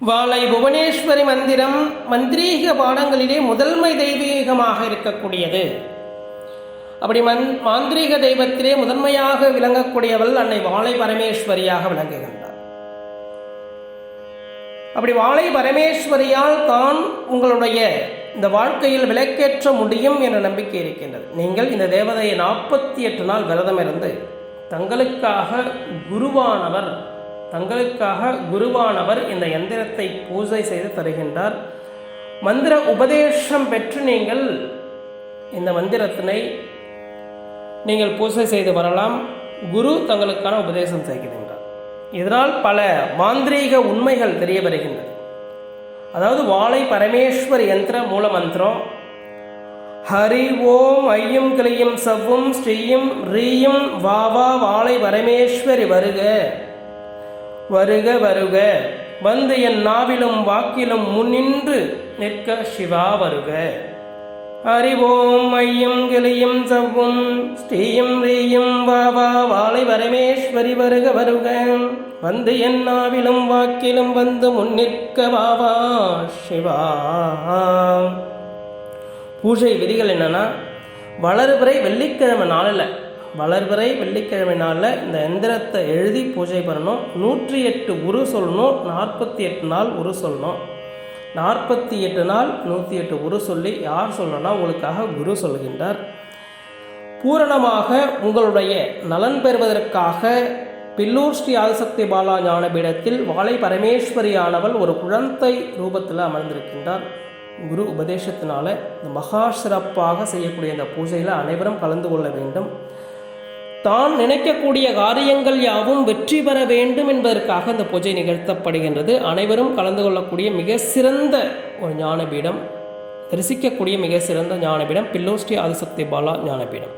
வாழை புவனேஸ்வரி மந்திரம் மந்திரீக பாடங்களிலே முதன்மை தெய்வீகமாக இருக்கக்கூடியது. அப்படி மாந்திரீக தெய்வத்திலே முதன்மையாக விளங்கக்கூடியவள் அன்னை வாழை பரமேஸ்வரியாக விளங்குகின்றார். அப்படி வாழை பரமேஸ்வரியால் தான் உங்களுடைய இந்த வாழ்க்கையில் விளக்கேற்ற முடியும் என்ற நம்பிக்கை இருக்கின்றது. நீங்கள் இந்த தேவதையை 48 நாள் விரதம் இருந்து தங்களுக்காக குருவானவர் இந்த எந்திரத்தை பூஜை செய்து தருகின்றார். மந்திர உபதேசம் பெற்று நீங்கள் இந்த மந்திரத்தினை நீங்கள் பூஜை செய்து வரலாம். குரு தங்களுக்கான உபதேசம் செய்கின்றார். இதனால் பல மாந்திரீக உண்மைகள் தெரிய வருகின்றது. அதாவது வாழை பரமேஸ்வரி யந்திர மூல மந்திரம் ஹரி ஓம் ஐயும் கிளியும் சவ்வும் ஸ்ரீயும் ரீயும் வாவா வாழை பரமேஸ்வரி வருக வருக வருக வந்து என் நாவிலும் வாக்கிலும் முன்னின்று நிற்க சிவா வருக. அறிவோம் ஐயும் கிளியும் சவ்வும் ஸ்ரீயும் ரீயும் வாவா வாழை பரமேஸ்வரி வருக வருக வந்து என் நாவிலும் வாக்கிலும் வந்து முன்னிற்க வாவா சிவா. பூஜை விதிகள் என்னன்னா, வளர்பிறை வெள்ளிக்கிழமை நாளில் இந்த எந்திரத்தை எழுதி பூஜை பண்ணணும். 108 உரு சொல்லணும். 48 நாள் உரு சொல்லணும். 48 நாள் 108 உரு சொல்லி யார் சொல்லணும்னா உங்களுக்காக குரு சொல்கின்றார். பூரணமாக உங்களுடைய நலன் பெறுவதற்காக பில்லூர் ஸ்ரீ ஆதிசக்தி பாலா ஞானபீடத்தில் வாழை பரமேஸ்வரியானவள் ஒரு குழந்தை ரூபத்தில் அமர்ந்திருக்கின்றார். குரு உபதேசத்தினால இந்த மகா சிறப்பாக செய்யக்கூடிய இந்த பூஜையில் அனைவரும் கலந்து கொள்ள வேண்டும். தான் நினைக்கக்கூடிய காரியங்கள் யாவும் வெற்றி பெற வேண்டும் என்பதற்காக இந்த பூஜை நிகழ்த்தப்படுகின்றது. அனைவரும் கலந்து கொள்ளக்கூடிய மிக சிறந்த ஒரு ஞானபீடம், தரிசிக்கக்கூடிய மிக சிறந்த ஞானபீடம் பில்லூர் ஸ்ரீ ஆதிசக்தி பாலா ஞானபீடம்.